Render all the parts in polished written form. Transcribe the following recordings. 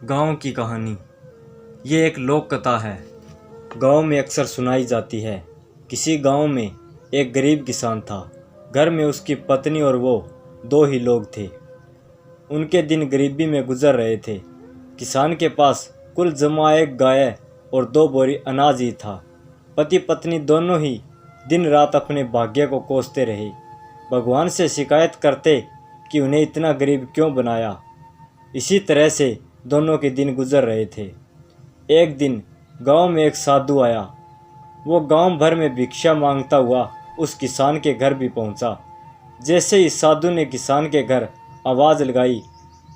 गांव की कहानी। ये एक लोक कथा है। गांव में अक्सर सुनाई जाती है। किसी गांव में एक गरीब किसान था। घर में उसकी पत्नी और वो दो ही लोग थे। उनके दिन गरीबी में गुजर रहे थे। किसान के पास कुल जमा एक गाय और 2 बोरी अनाज ही था। पति पत्नी दोनों ही दिन रात अपने भाग्य को कोसते रहे। भगवान से शिकायत करते कि उन्हें इतना गरीब क्यों बनाया। इसी तरह से दोनों के दिन गुजर रहे थे। एक दिन गांव में एक साधु आया। वो गांव भर में भिक्षा मांगता हुआ उस किसान के घर भी पहुंचा। जैसे ही साधु ने किसान के घर आवाज़ लगाई,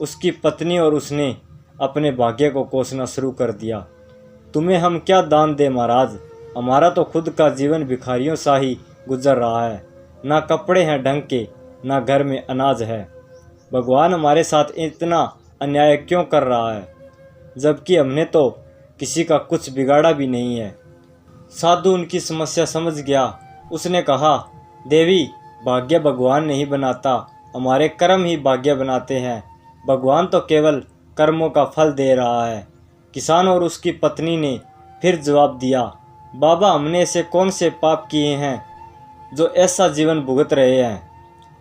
उसकी पत्नी और उसने अपने भाग्य को कोसना शुरू कर दिया। तुम्हें हम क्या दान दें महाराज, हमारा तो खुद का जीवन भिखारियों सा ही गुजर रहा है। ना कपड़े हैं ढंग के, ना घर में अनाज है। भगवान हमारे साथ इतना अन्याय क्यों कर रहा है, जबकि हमने तो किसी का कुछ बिगाड़ा भी नहीं है। साधु उनकी समस्या समझ गया। उसने कहा, देवी, भाग्य भगवान नहीं बनाता, हमारे कर्म ही भाग्य बनाते हैं। भगवान तो केवल कर्मों का फल दे रहा है। किसान और उसकी पत्नी ने फिर जवाब दिया, बाबा, हमने ऐसे कौन से पाप किए हैं जो ऐसा जीवन भुगत रहे हैं।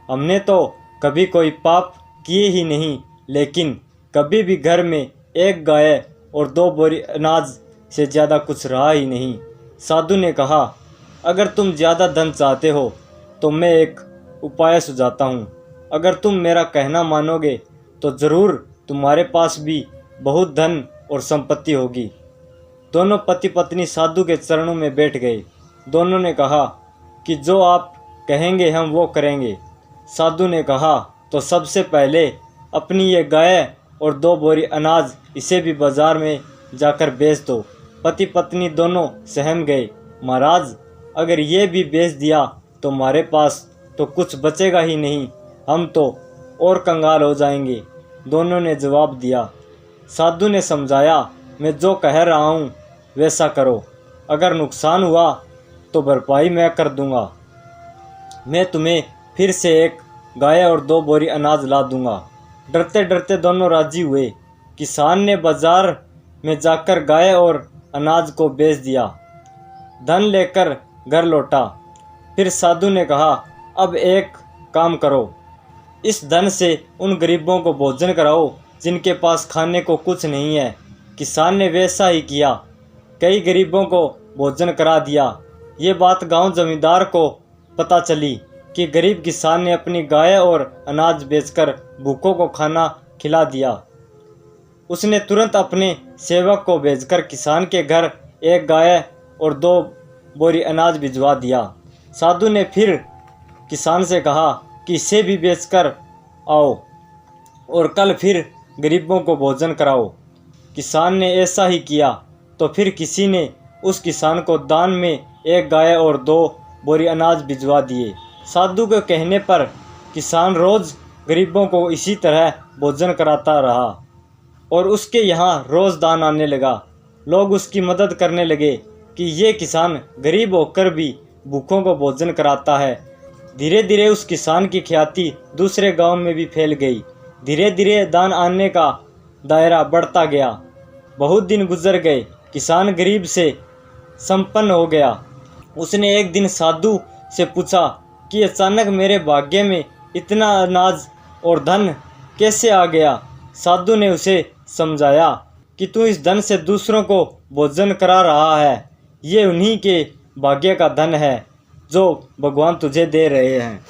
हमने तो कभी कोई पाप किए ही नहीं, लेकिन कभी भी घर में एक गाय और 2 बोरी अनाज से ज़्यादा कुछ रहा ही नहीं। साधु ने कहा, अगर तुम ज़्यादा धन चाहते हो तो मैं एक उपाय सुझाता हूँ। अगर तुम मेरा कहना मानोगे तो ज़रूर तुम्हारे पास भी बहुत धन और संपत्ति होगी। दोनों पति पत्नी साधु के चरणों में बैठ गए। दोनों ने कहा कि जो आप कहेंगे हम वो करेंगे। साधु ने कहा, तो सबसे पहले अपनी ये गाय और 2 बोरी अनाज इसे भी बाजार में जाकर बेच दो। पति पत्नी दोनों सहम गए। महाराज, अगर ये भी बेच दिया तो हमारे पास तो कुछ बचेगा ही नहीं, हम तो और कंगाल हो जाएंगे। दोनों ने जवाब दिया। साधु ने समझाया, मैं जो कह रहा हूँ वैसा करो। अगर नुकसान हुआ तो भरपाई मैं कर दूंगा। मैं तुम्हें फिर से एक गाय और 2 बोरी अनाज ला दूंगा। डरते डरते दोनों राजी हुए। किसान ने बाजार में जाकर गाय और अनाज को बेच दिया। धन लेकर घर लौटा। फिर साधु ने कहा, अब एक काम करो, इस धन से उन गरीबों को भोजन कराओ जिनके पास खाने को कुछ नहीं है। किसान ने वैसा ही किया। कई गरीबों को भोजन करा दिया। ये बात गांव जमींदार को पता चली कि गरीब किसान ने अपनी गाय और अनाज बेचकर भूखों को खाना खिला दिया। उसने तुरंत अपने सेवक को भेजकर किसान के घर एक गाय और 2 बोरी अनाज भिजवा दिया। साधु ने फिर किसान से कहा कि इसे भी बेचकर आओ और कल फिर गरीबों को भोजन कराओ। किसान ने ऐसा ही किया। तो फिर किसी ने उस किसान को दान में एक गाय और 2 बोरी अनाज भिजवा दिए। साधु के कहने पर किसान रोज़ गरीबों को इसी तरह भोजन कराता रहा और उसके यहाँ रोज़ दान आने लगा। लोग उसकी मदद करने लगे कि ये किसान गरीब होकर भी भूखों को भोजन कराता है। धीरे धीरे उस किसान की ख्याति दूसरे गांव में भी फैल गई। धीरे धीरे दान आने का दायरा बढ़ता गया। बहुत दिन गुजर गए। किसान गरीब से संपन्न हो गया। उसने एक दिन साधु से पूछा कि अचानक मेरे भाग्य में इतना अनाज और धन कैसे आ गया। साधु ने उसे समझाया कि तू इस धन से दूसरों को भोजन करा रहा है। ये उन्हीं के भाग्य का धन है जो भगवान तुझे दे रहे हैं।